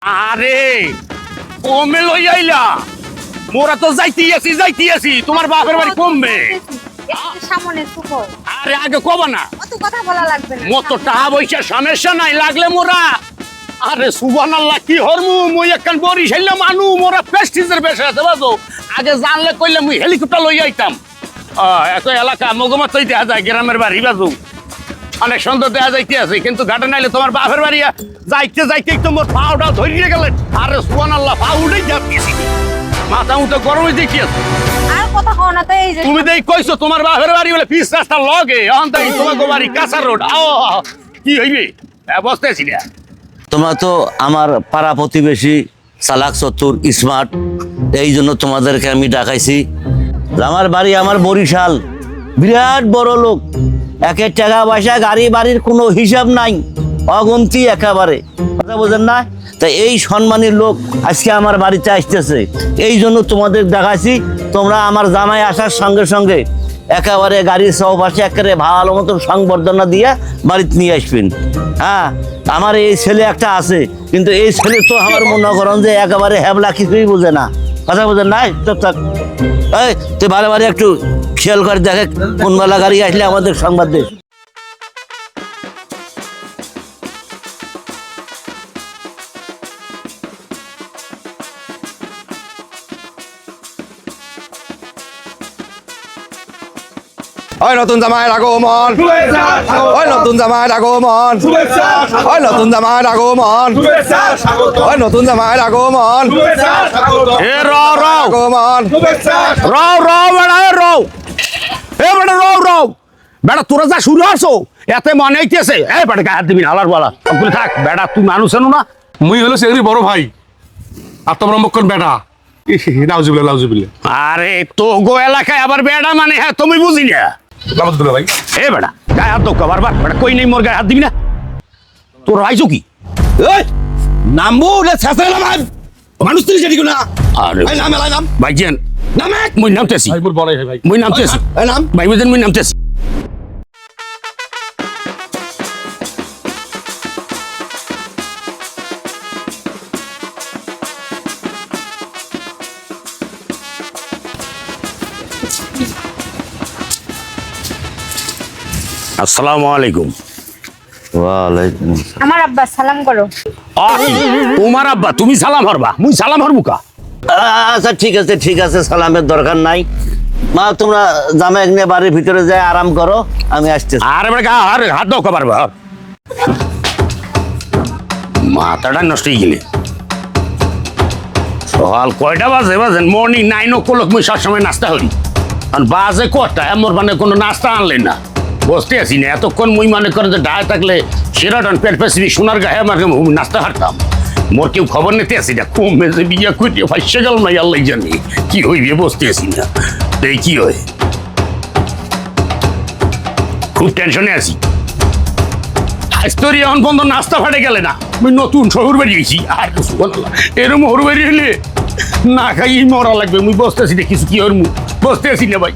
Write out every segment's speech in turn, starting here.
আরে কমে লই আইলা, মোরা তো যাইতে আছি তোমার বাপের বাড়ি কমবে। সামনে সুকো আরে আগে কবা না, অত কথা বলা লাগবে না। মত টাকা পয়সা সমস্যা নাই, লাগলে মোরা। আরে সুবহানাল্লাহ, কি হরমু মুই একখান বরিশাইলা মানু, মোরা প্রেস্টিজের বেশে আছে বাজো। আগে জানলে কইলে মুই হেলিকপ্টার লই আইতাম। এত এলাকা মগমত তৈ দেখা যায়, গ্রামের বাড়ি বাজু অনেক সুন্দর দেখা যাইতে আছে, কিন্তু ঘাটে নাইলে তোমার বাপের বাড়ি যাইতে একটু মোর পাউডার ধরিয়ে গেলেন। আরে সুবহানাল্লাহ, পাউডাই যাচ্ছি, মাথা মুথা গরম হয়ে দেখি আছে। আর কথা কও না তো, এই যে তুমি দেই কইছো তোমার বাপের বাড়ি বলে পিস রাস্তার লগে, এখন তাই তোমার বাড়ি কাঁচা রোড। কি হইবে বসতে আছি না। তোমরা তো আমার পাড়া প্রতিবেশী, চালাক চতুর স্মার্ট, এই জন্য তোমাদেরকে আমি ডাকাইছি। আমার বাড়ি আমার বরিশাল, বিরাট বড় লোক, একের টাকা পয়সা গাড়ি বাড়ির কোনো হিসাব নাই, অগন্তি একেবারে, কথা বোঝেন না? তা এই সম্মানী লোক আজকে আমার বাড়িতে আসতেছে, এই জন্য তোমাদের দেখাচ্ছি। তোমরা আমার জামাই আসার সঙ্গে সঙ্গে একেবারে গাড়ির চৌপাশে একেবারে ভালো মতন সংবর্ধনা দিয়ে বাড়িতে নিয়ে আসবেন। হ্যাঁ, আমার এই ছেলে একটা আছে, কিন্তু এই ছেলে তো আমার মনে করেন যে একেবারে হ্যাবলা, কিছুই বোঝে না, কথা বোঝেন না? চুপ থাক, এই তুই বারে বারে একটু খেয়াল করে দেখে কোন বেলা গাড়ি আসলে আমাদের সংবাদ দে। ওই নতুন জামাইয়ের আগমন, ওই নতুন জামাইয়ের আগমন, ওই নতুন জামাইয়ের আগমন, ওই নতুন জামাইয়ের আগমন, এ রাও রাও আগমন। রাও রাও বেড়া, এ রাও, এ বেড়া রাও রাও বেড়া, তোরা যা শুরু আছো এতে মনে হইতেছে এ বেড়া গায়ে হাত দিবি না, আলার বলা সবগুলো থাক। বেড়া তুই মানুষ এনো না, মুই হলো সেগুলি বড় ভাই, আর তোমরা মক্কন বেটা। লাউজুবিল্লা লাউজুবিল্লা, আরে তো গো এলাকায় আবার বেড়া মানে হ্যাঁ তুমি বুঝি না। লাউজুবিল্লা ভাই। এ বেড়া গায়ে হাত দোকা বারবার, বেড়া কই নেই মোর গায়ে হাত দিবি না। তোর আইছো কি নামবো মানুষ তুই সেটি না। আরে নাম এলাই নাম ভাইজান, নামে মুই নামতেছি, ভাই মোর বড় ভাই। মুই নামতেছি নাম ভাই, বুঝেন মুই নামতেছি। আসসালামু আলাইকুম। ওয়ালাইকুম আমার আব্বা সালাম করো। তোমার আব্বা, তুমি সালাম হরবা, মুই সালাম হরবুকা। আচ্ছা ঠিক আছে, সালামের দরকার নাই। মা তোমরা জামাই নিয়ে বাড়ির ভিতরে যায় আরাম করো, আমি আসতেছি। আরে বেড়া আরে হাত দাও কবার, মাথাটা নষ্ট হয়ে গেলে। সকাল কয়টা বাজেন মর্নিং 9 o'clock, মুই সবসময় নাস্তা করি, আর বাজে কটা এমন মানে কোনো নাস্তা আনলেন না, বসতে আছি না এতক্ষণ। মুই মনে করেন যে ডায় থাকলে সেরাটন পেট পেসিফিক সোনার গায়ে আমার নাস্তা হারতাম, মোর কেউ খবর নিতে আসি না। কমে যে বিয়া করিয়ে ফাইসে গেল না, আল্লাহ জানি কি হইবে, বসতে আসি না, এই কি হয়, খুব টেনশনে আছি। তোর এখন বন্ধ নাস্তা ফাটে গেলে না, আমি নতুন শহর বেরিয়েছি, আর এরম শহর বেরিয়ে হলে না খাই মরা লাগবে। মুই বসতে আছি না, কিছু কি হরমু, বসতে আছি না ভাই।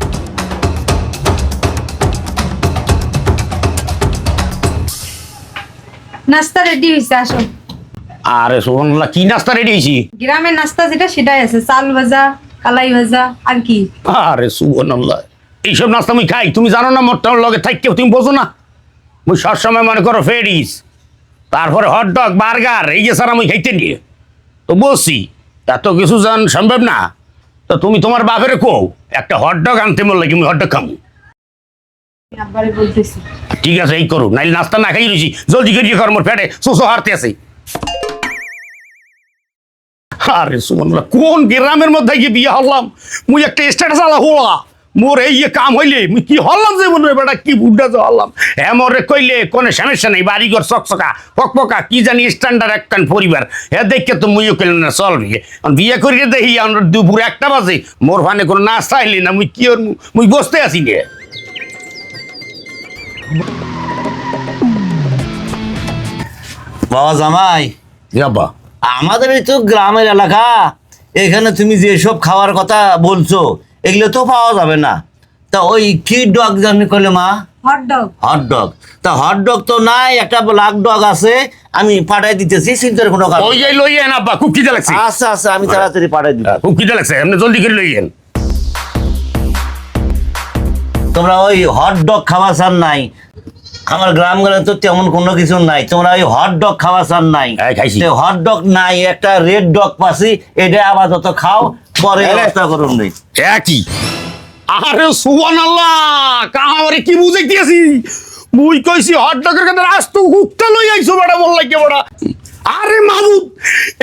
নাস্তা রেডি হইছে, আসো। আরে সুবহানাল্লাহ, কি নাস্তা রেডি হয়েছি? গ্রামের নাস্তা যেটা সেটাই আছে, চাল ভাজা, কালাই ভাজা, আর কি? আরে সুবহানাল্লাহ, এইসব নাস্তা আমি খাই, তুমি জানো না মোটটার লগে থাকি, তুমি বোঝো না। মুই সবসময় মনে করো ফেরিস, তারপরে হটডগ বার্গার, এই যে স্যার আমি খাইতে নিয়ে তো বসছি, এত কিছু জান সম্ভব না। তো তুমি তোমার বাপেরে কও একটা হটডগ আনতে বললে কি, আমি হটডগ খাবো। আব্বারে বলতেছি। ঠিক আছে, এই করো, নাইলে নাস্তা না খাই রয়েছি, জলদি করিয়ে কর, মোর পেটে শোষো হারতে আছে। আরে সুবহানাল্লাহ, কোন গ্রামের মধ্যে গিয়ে বিয়ে হলাম, মুই একটা স্ট্যাটাস আলা হলা, মোর এই কাম হইলে মুই কি হলাম যে মনে বেটা কি বুড্ডা যে হলাম। হ্যাঁ মোরে কইলে কোনো সমস্যা নেই, বাড়িঘর চকচকা পকপকা, কি জানি স্ট্যান্ডার্ড একখান পরিবার, হ্যাঁ দেখে তো মুইও কইলাম না চল বিয়ে করিয়ে দেখি আমরা দুপুর 1টা বাজে, মোর ফানে কোনো নাস্তা আইলি না, মুই কি ওর মুই বসতে আছি গে। বাবা জামাই, যাবা আমাদের এই তো গ্রামের এলাকা, এখানে তুমি যেসব খাওয়ার কথা বলছো এগুলো তো পাওয়া যাবে না। তা ওই কি ডগ জানি করলে মা? হটডগ। হটডগ। তা হটডগ তো নাই, একটা ব্ল্যাক ডগ আছে, আমি পাঠাই দিতেছি, চিন্তার কোনো কারণ ওই নেই। যে লইয়েন আব্বা, খুব খিদে লাগছে। আচ্ছা আচ্ছা, আমি তাড়াতাড়ি পাঠাই দিচ্ছি। খুব খিদে লাগছে, আপনি জলদি করে লইয়েন। তোমরা ওই হটডগ খাওয়া চান নাই? আমার গ্রামগঞ্জে তো তেমন কোনো কিছু নাই, তোমরা ওই হটডগ খাওয়া চান নাই? হ্যাঁ, খাইছি। হটডগ নাই, একটা রেড ডগ পাচ্ছি, এটা আপাতত খাও, পরে ব্যবস্থা করুন নেই। একই। আরে সুবহানাল্লাহ, কাহারে কি বুঝাইতেছি? মুই কইছি হটডগের কথা রাস্তা কুত্তা লই আইছো বড় বল লাগে বড়। আরে মাহমুদ,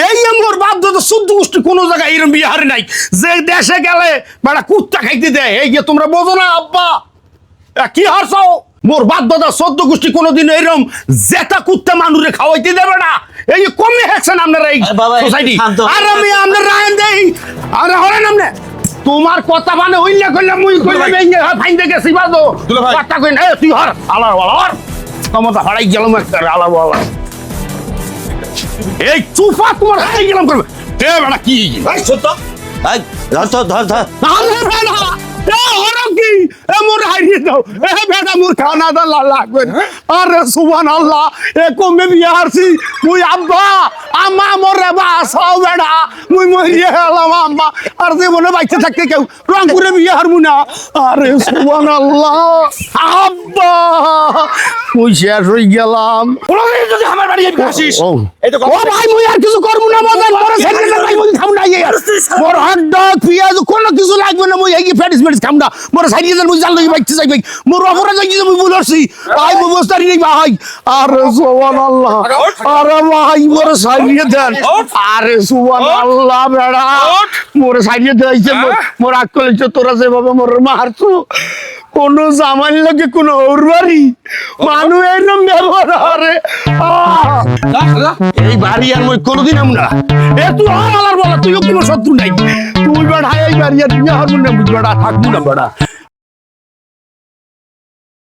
এই মোর বাপ দাদা শুদ্ধ গোষ্ঠী কোনো জায়গায় এরকম বিহারে নাই যে দেশে গেলে বড় কুত্তা খাইতে দেয়। এই যে তোমরা বোঝো না আব্বা, কি হারছো? মোর বাপ দাদা সদ্য গোষ্ঠী কোনোদিন এরকম জেতা কুত্তা মানুষে খাওয়াইতে দেবে না। এই যে কমে হেছেন আপনারা এই আরে বাবা, একটু সোসাইটি। শান্ত হও। আর আমি আপনার রায়ন দেই, আরে হরেন আপনি। তোমার কথা মানে হইলে কইলে মুই কইলে ভেঙে ফাইন গেছি বাজো দুলা ভাই। কথা কই না। এ তুই হর আলার ওয়ালা হর, তোমার হারাই গেলাম একটা আলার ওয়ালা। এই চুপা তোমার হারাই গেলাম করবে। এ বেটা কি এই, ধর ধর ধর ধর। আরে বেটা, এ হরম কি? এ মোর হারিয়ে দাও। এ বেটা মোর খানা দা লাগবে। আরে সুবহানাল্লাহ, এ কমে বিয়া হারছি মুই আব্বা আম্মা মোরে বাসাও বেটা, মুই মরিয়ে গেলাম আম্মা। আর জীবনে বাইচে থাকতে কেউ রংপুরে বিয়ে হারমু না। আরে সুবহানাল্লাহ আব্বা, মুই শেষ হয়ে গেলাম। যদি আমার বাড়ি আসিস ও এই তো ও ভাই, মুই আর কিছু করবো না, মজার পরে সেকেন্ডে ভাই মুই খাম না। মোর হটডগ পেঁয়াজ কোনো কিছু লাগবে না, মুই এই ফ্যাটিস ফ্যাটিস খাম না। মোর সাইডে দেন, মুই জানলে বাইতে যাই ভাই। মোর অপরাধ হইছে, মুই বলছি ভাই মুই বস্তারি নেই ভাই। আরে সুবহানাল্লাহ, আরে ভাই মোর সাইডে দেন। আরে সুবহানাল্লাহ বেড়া, মোর সাইডে দেইছে। মোর আকল হইছে তোরা যে বাবা মোর মারছো। কোন জামাই লাগে কোন ওরবারি মানুষ এরকম ব্যবহার করে। এই বাড়ি আর মই কোনোদিন আমরা এ তুই আমার বলা, তুইও কোনো শত্রু নাই। তুই বেড়া এই বাড়ি আর তুই আর মনে বেড়া থাকবো না বেড়া।